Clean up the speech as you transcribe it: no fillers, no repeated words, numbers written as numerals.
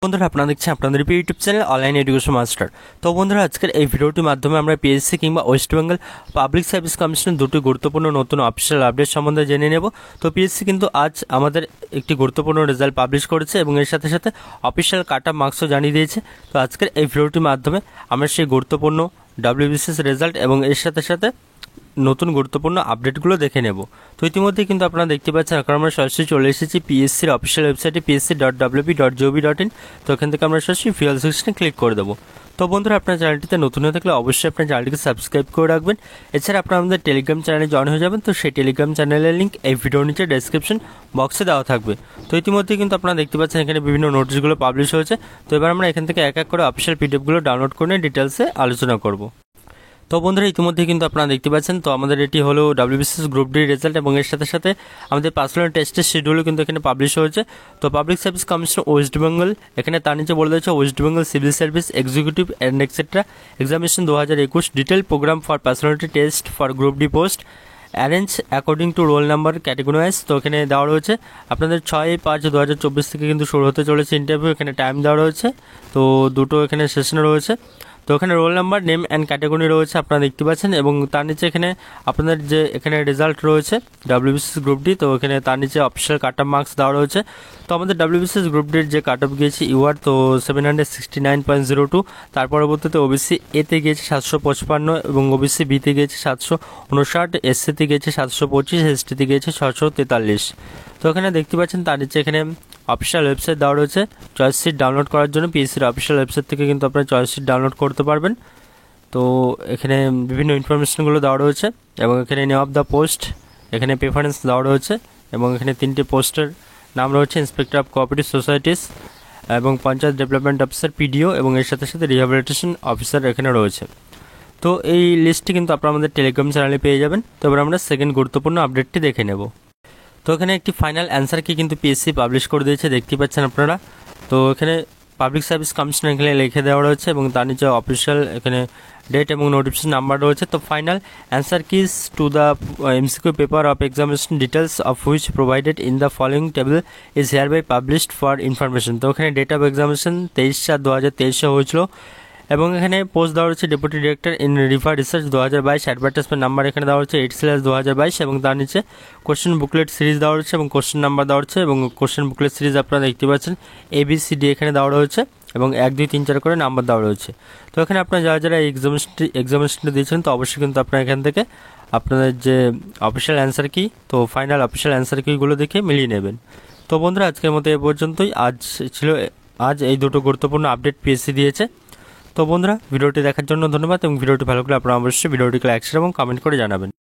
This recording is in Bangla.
বন্ধুরা আপনারা দেখছেন আপনাদের YouTube channel online education master. তো বন্ধুরা আজকের এই ভিডিওটির মাধ্যমে আমরা পিএসসি কিংবা ওয়েস্ট বেঙ্গল পাবলিক সার্ভিস কমিশনের দুটি গুরুত্বপূর্ণ নতুন অফিসিয়াল আপডেট সম্বন্ধে জেনে নেব। তো পিএসসি কিন্তু আজ আমাদের একটি গুরুত্বপূর্ণ রেজাল্ট পাবলিশ করেছে এবং এর সাথে সাথে অফিসিয়াল কাট অফ মার্কসও জানিয়ে দিয়েছে। তো আজকের এই ভিডিওটির মাধ্যমে আমরা সেই গুরুত্বপূর্ণ ডাব্লিউবিসিএস রেজাল্ট এবং এর সাথে সাথে নতুন গুরুত্বপূর্ণ আপডেটগুলো দেখে নেব। তো ইতিমধ্যে কিন্তু আপনারা দেখতে পাচ্ছেন এখন আমরা সরাসরি চলে এসেছি পিএসসির অফিসিয়াল ওয়েবসাইটে psc.wp.gov.in। তো এখান থেকে আমরা সরাসরি ফিউল সেকশনে ক্লিক করে দেবো। তো বন্ধুরা আপনার চ্যানেলটিতে নতুন হয়ে থাকলে অবশ্যই আপনার চ্যানেলটিকে সাবস্ক্রাইব করে রাখবেন। এছাড়া আপনারা আমাদের টেলিগ্রাম চ্যানেলে জয়েন হয়ে যাবেন। তো সেই টেলিগ্রাম চ্যানেলের লিঙ্ক এই ভিডিওর নিচে ডেসক্রিপশন বক্সে দেওয়া থাকবে। তো ইতিমধ্যে কিন্তু আপনারা দেখতে পাচ্ছেন এখানে বিভিন্ন নোটিশগুলো পাবলিশ হয়েছে। তো এবার আমরা এখান থেকে এক এক করে অফিসিয়াল পিডিএফগুলো ডাউনলোড করে ডিটেলসে আলোচনা করব। তো বন্ধুরা ইতিমধ্যে কিন্তু আপনারা দেখতে পাচ্ছেন তো আমাদের এটি হলো ডাব্লিউবিসিএস গ্রুপ ডি রেজাল্ট এবং এর সাথে সাথে আমাদের পার্সোনাল টেস্টের শিডিউলও কিন্তু এখানে পাবলিশ হয়েছে। তো public service commission West Bengal এখানে তার নিচে বলে দিয়েছে West Bengal civil service executive and extra examination 2021 detail programme for personality test for group D post arrange according to roll number category wise. তো এখানে দেওয়া রয়েছে আপনাদের 6/5/2024 থেকে কিন্তু শুরু হতে চলেছে ইন্টারভিউ। এখানে টাইম দেওয়া রয়েছে, তো দুটো এখানে সেশন রয়েছে। তো এখানে roll number name and category রয়েছে আপনারা দেখতে পাচ্ছেন এবং তার নিচে এখানে আপনাদের যে এখানে রেজাল্ট রয়েছে ডাব্লিউবিসিএস গ্রুপ ডি। তো এখানে তার নিচে অফিসিয়াল কাট অফ মার্কস দেওয়া রয়েছে। তো আমাদের ডাব্লিউবিসিএস গ্রুপ ডির যে কাট অফ গিয়েছে ইউআর তো 769.02, তার পরবর্তীতে ওবিসি এতে গিয়েছে 755 এবং ওবিসি বিতে গিয়েছে 759, এসসিতে গিয়েছে 725, এসটিতে গিয়েছে 643। তো এখানে দেখতে পাচ্ছেন তার নিচে এখানে অফিসিয়াল ওয়েবসাইট দেওয়া রয়েছে চয়েস সিট ডাউনলোড করার জন্য। পিএসসির অফিসিয়াল ওয়েবসাইট থেকে কিন্তু আপনারা চয়েস সিট ডাউনলোড করতে পারবেন। তো এখানে বিভিন্ন ইনফরমেশনগুলো দেওয়া রয়েছে এবং এখানে নেম অফ দ্য পোস্ট এখানে প্রেফারেন্স দেওয়া রয়েছে এবং এখানে তিনটি পোস্টের নাম রয়েছে ইন্সপেক্টর অফ কোঅপারেটিভ সোসাইটিস এবং পঞ্চায়েত ডেভেলপমেন্ট অফিসার পিডিও এবং এর সাথে সাথে রিহ্যাবিলিটেশন অফিসার এখানে রয়েছে। তো এই লিস্টটি কিন্তু আপনারা আমাদের টেলিগ্রাম চ্যানেলে পেয়ে যাবেন। তো এবার আমরা সেকেন্ড গুরুত্বপূর্ণ আপডেটটি দেখে নেব। তো এখানে একটি ফাইনাল অ্যান্সার কি কিন্তু পিএসসি পাবলিশ করে দিয়েছে, দেখতে পাচ্ছেন আপনারা। তো এখানে পাবলিক সার্ভিস কমিশন এখানে লিখে দেওয়া রয়েছে এবং তার নিচে অফিসিয়াল এখানে ডেট এবং নোটিফিকেশন নাম্বার রয়েছে। তো final answer keys to the MCQ paper of examination details of which provided in the following table is hereby published for information. তো এখানে ডেট অফ এক্সামিনেশন 23/4/2023 হয়েছিল এবং এখানে পোস্ট দেওয়া হচ্ছে deputy director in river research 2022, advertisement number এখানে দেওয়া হচ্ছে 8/2022 এবং তার নিচে কোশ্চেন বুকলেট সিরিজ দেওয়া হচ্ছে এবং কোশ্চেন নাম্বার দেওয়া হচ্ছে এবং কোশ্চেন বুকলেট সিরিজ আপনারা দেখতে পাচ্ছেন ABCD এখানে দেওয়া রয়েছে এবং 1 2 3 4 করে নাম্বার দেওয়া রয়েছে। তো এখানে আপনারা যারা যারা এক্সামিনেশনটা দিয়েছেন তো অবশ্যই কিন্তু আপনারা এখান থেকে আপনাদের যে অফিসিয়াল অ্যান্সার কি তো ফাইনাল অফিসিয়াল অ্যান্সার কিগুলো দেখে মিলিয়ে নেবেন। তো বন্ধুরা আজকের মতো এ পর্যন্তই। আজ এই দুটো গুরুত্বপূর্ণ আপডেট পিএসসি দিয়েছে। তো বন্ধুরা ভিডিওটি দেখার জন্য ধন্যবাদ এবং ভিডিওটি ভালো লাগলে আপনারা অবশ্যই ভিডিওটিকে লাইক শেয়ার এবং কমেন্ট করে জানাবেন।